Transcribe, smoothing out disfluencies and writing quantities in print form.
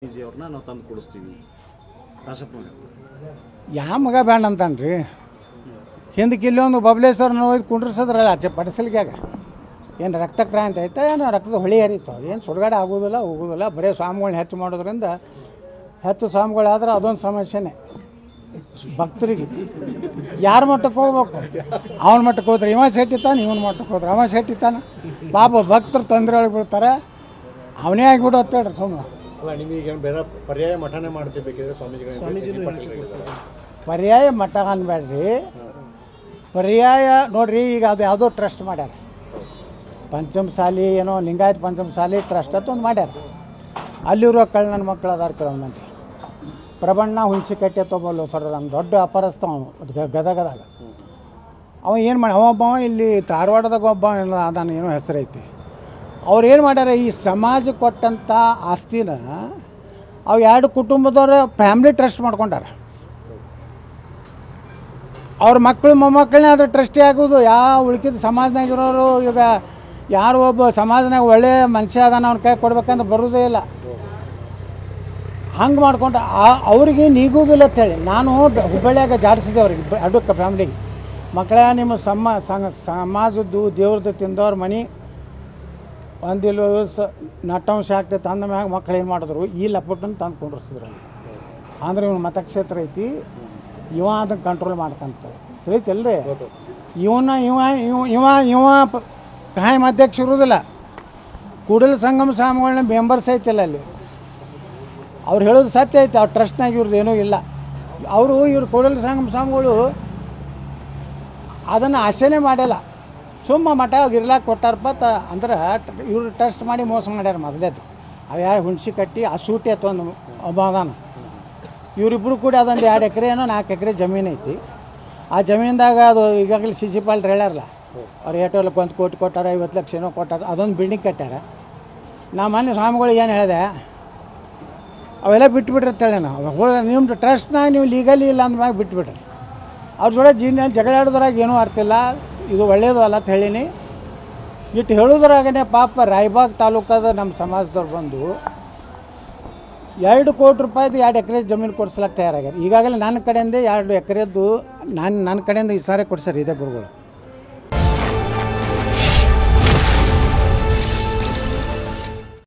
ಅವ್ರನ್ನ ನಾವು ತಂದು ಕೊಡಿಸ್ತೀವಿ. ಕಾಶಪ್ಪನ ಯಾವ ಮಗ ಬ್ಯಾಂಡ್ ಅಂತಾನ್ರಿ. ಹಿಂದಕ್ಕೆ ಇಲ್ಲೊಂದು ಬಬಲೇಶ್ವರನ ಹೋಗಿ ಕುಂಡ್ರಿಸಿದ್ರಲ್ಲ ಆಚೆ ಪಡಿಸಲಿಕ್ಕಾಗ ಏನು ರಕ್ತ ಕ್ರಾಂತಿ ಆಯ್ತಾ ಏನೋ ರಕ್ತದ ಹೊಳಿ ಹರಿತಾವ, ಏನು ಸುಡುಗಾಡೆ ಆಗೋದಿಲ್ಲ ಹೋಗೋದಿಲ್ಲ. ಬರೀ ಸ್ವಾಮಿಗಳನ್ನ ಹೆಚ್ಚು ಮಾಡೋದ್ರಿಂದ ಹೆಚ್ಚು ಸ್ವಾಮಿಗಳಾದ್ರೆ ಅದೊಂದು ಸಮಸ್ಯೆನೇ ಭಕ್ತರಿಗೆ. ಯಾರ ಮಟ್ಟಕ್ಕೆ ಹೋಗ್ಬೇಕು? ಅವನ ಮಟ್ಟಕ್ಕೆ ಹೋದ್ರೆ ಇವ ಸೆಟ್ಟಿತ್ತಾನೆ, ಇವನ ಮಟ್ಟಕ್ಕೆ ಹೋದ್ರೆ ಅವ ಸೆಟ್ಟಿತ್ತಾನೆ. ಪಾಪ ಭಕ್ತರು ತೊಂದರೆ ಒಳಗೆ ಬೀಳ್ತಾರೆ. ಅವನೇ ಆಗಿಬಿಡು ಅಂತೇಳ್ರಿ ಸುಮ್ಮನೆ. ಅಲ್ಲ, ನಿಮಗೆ ಬೇರೆ ಪರ್ಯಾಯ ಮಠನೇ ಮಾಡ್ತಿರ್ಬೇಕಿದ್ರೆ ಸ್ವಾಮೀಜಿಗಳು ಪರ್ಯಾಯ ಮಠ ಅನ್ಬೇಡ್ರಿ. ಪರ್ಯಾಯ ನೋಡ್ರಿ, ಈಗ ಅದು ಯಾವುದೋ ಟ್ರಸ್ಟ್ ಮಾಡ್ಯಾರ, ಪಂಚಮಸಾಲಿ ಏನೋ ಲಿಂಗಾಯತ್ ಪಂಚಮಸಾಲಿ ಟ್ರಸ್ಟ್ ಅಂತ ಒಂದು ಮಾಡ್ಯಾರ. ಅಲ್ಲಿರೋ ನನ್ನ ಮಕ್ಕಳು ಅದಾರ ಕೆಲವೊಂದು. ಪ್ರಬಣ್ಣ ಹುಣಸಿಕಟ್ಟೆ ತೊಗೊಳ್ಳು ಫರ್ದಂಗೆ ದೊಡ್ಡ ಅಪರಸ್ತ ಗದಗದಾಗ. ಅವ ಏನು ಮಾಡಿ ಅವೊಬ್ಬ ಇಲ್ಲಿ ಧಾರವಾಡದಾಗ ಒಬ್ಬ ಅದಾನ, ಏನೋ ಹೆಸರೈತಿ. ಅವ್ರು ಏನು ಮಾಡ್ಯಾರ, ಈ ಸಮಾಜ ಕೊಟ್ಟಂಥ ಆಸ್ತಿನ ಅವು ಎರಡು ಕುಟುಂಬದವ್ರ ಫ್ಯಾಮ್ಲಿ ಟ್ರಸ್ಟ್ ಮಾಡ್ಕೊಂಡಾರ. ಅವ್ರ ಮಕ್ಕಳು ಮೊಮ್ಮಕ್ಕಳನ್ನೇ ಅದ್ರ ಟ್ರಸ್ಟಿ ಆಗೋದು. ಯಾವ ಉಳ್ಕಿದ ಸಮಾಜನಾಗಿರೋರು ಈಗ ಯಾರು ಒಬ್ಬ ಸಮಾಜನಾಗ ಒಳ್ಳೆಯ ಮನುಷ್ಯ ಅದಾನ ಅವ್ನ ಕೈ ಕೊಡ್ಬೇಕಂದ್ರೆ ಬರೋದೇ ಇಲ್ಲ. ಹಂಗೆ ಮಾಡ್ಕೊಂಡು ಅವ್ರಿಗೆ ನೀಗೋದಿಲ್ಲ ಅಂತೇಳಿ ನಾನು ಹುಬ್ಬಳ್ಳಿಯಾಗ ಜಾಡಿಸಿದೆ ಅವ್ರಿಗೆ ಅಡ್ಡಕ್ಕೆ ಫ್ಯಾಮ್ಲಿಗೆ. ಮಕ್ಕಳೇ, ನಿಮ್ಮ ಸಮಾಜದ್ದು ದೇವ್ರದ್ದು ತಿಂದವ್ರ ಮನೆ ಒಂದಿಲ್ಲ ನಟ್ಟಂಶ ಆಗ್ತೈತೆ ಅಂದ ಮ್ಯಾಗ ಮಕ್ಳು ಏನು ಮಾಡಿದ್ರು, ಈ ಲಪಟನ್ನು ತಂದು ಕುಂಡ್ರಿಸಿದ್ರು. ಅಂದ್ರೆ ಇವ್ನ ಮತಕ್ಷೇತ್ರ ಐತಿ, ಇವ ಅದನ್ನು ಕಂಟ್ರೋಲ್ ಮಾಡ್ಕಂತ ತಿಳಿತಲ್ರಿ. ಇವನ ಇವ ಇವ ಇವ ಇವ ಕಾಯಂ ಅಧ್ಯಕ್ಷ ಇರೋದಿಲ್ಲ. ಕೂಡಲ ಸಂಗಮ ಸ್ವಾಮಿಗಳನ್ನ ಮೆಂಬರ್ಸ್ ಐತಿಲ್ಲ ಅಲ್ಲಿ. ಅವ್ರು ಹೇಳೋದು ಸತ್ಯ ಐತೆ. ಅವ್ರ ಟ್ರಸ್ಟ್ನಾಗ ಇವ್ರದ್ದು ಏನೂ ಇಲ್ಲ. ಇವ್ರು ಕೂಡಲ ಸಂಗಮ ಸ್ವಾಮಿಗಳು ಅದನ್ನು ಆಸೆನೇ ಮಾಡಿಲ್ಲ. ಸುಮ್ಮ ಮಠ ಇರ್ಲಾಕ ಕೊಟ್ಟಾರಪ್ಪ ಅಂದ್ರೆ ಇವ್ರು ಟ್ರಸ್ಟ್ ಮಾಡಿ ಮೋಸ ಮಾಡ್ಯಾರ. ಮೊದಲೇದು ಅವು ಯಾರು ಹುಣಸಿ ಕಟ್ಟಿ ಆ ಸೂಟಿ ಅಥವಾ ಒಂದು ಅದಾನ. ಇವರಿಬ್ಬರು ಕೂಡ ಅದೊಂದು 2 ಎಕರೆ ಏನೋ 4 ಎಕರೆ ಜಮೀನು ಐತಿ. ಆ ಜಮೀನ್ದಾಗ ಅದು ಈಗಾಗಲೇ ಸಿ ಪಾಲ್ರು ಹೇಳ್ಯಾರಲ್ಲ, ಅವ್ರು ಏಟೋಲಕ್ಕೆ 1 ಕೋಟಿ ಕೊಟ್ಟಾರ, 50 ಲಕ್ಷ ಏನೋ ಕೊಟ್ಟಾರ. ಅದೊಂದು ಬಿಲ್ಡಿಂಗ್ ಕಟ್ಟಾರ. ನಾ ಮೊನ್ನೆ ಸ್ವಾಮಿಗಳು ಏನು ಹೇಳಿದೆ, ಅವೆಲ್ಲ ಬಿಟ್ಬಿಟ್ರಿ ಅಂತೇಳಿ ನಾವು ನಿಮ್ಮ ಟ್ರಸ್ಟ್ನಾಗ ನೀವು ಲೀಗಲಿ ಇಲ್ಲ ಅಂದ್ಮ್ಯಾಗ ಬಿಟ್ಬಿಟ್ರಿ. ಅವ್ರ ಜೋಡೆ ಜಗಳ ಆಡೋದ್ರಾಗ ಏನೂ ಅರ್ಥ ಇಲ್ಲ. ಇದು ಒಳ್ಳೆಯದು ಅಲ್ಲ ಅಂತ ಹೇಳೀನಿ. ಇಟ್ಟು ಹೇಳೋದ್ರಾಗೇ ಪಾಪ ರಾಯಬಾಗ್ ತಾಲೂಕಾದ ನಮ್ಮ ಸಮಾಜದವ್ರು ಬಂದು 2 ಕೋಟಿ ರೂಪಾಯಿದು 2 ಎಕರೆ ಜಮೀನು ಕೊಡಿಸ್ಲಾಕ ತಯಾರಾಗ್ಯಾರ. ಈಗಾಗಲೇ ನನ್ನ ಕಡೆಯಿಂದ 2 ಎಕರೆದ್ದು ನನ್ನ ಕಡೆಯಿಂದ ಈ ಸಾರಿ ಕೊಡ್ಸಾರ ಇದೇ ಗುರುಗಳು.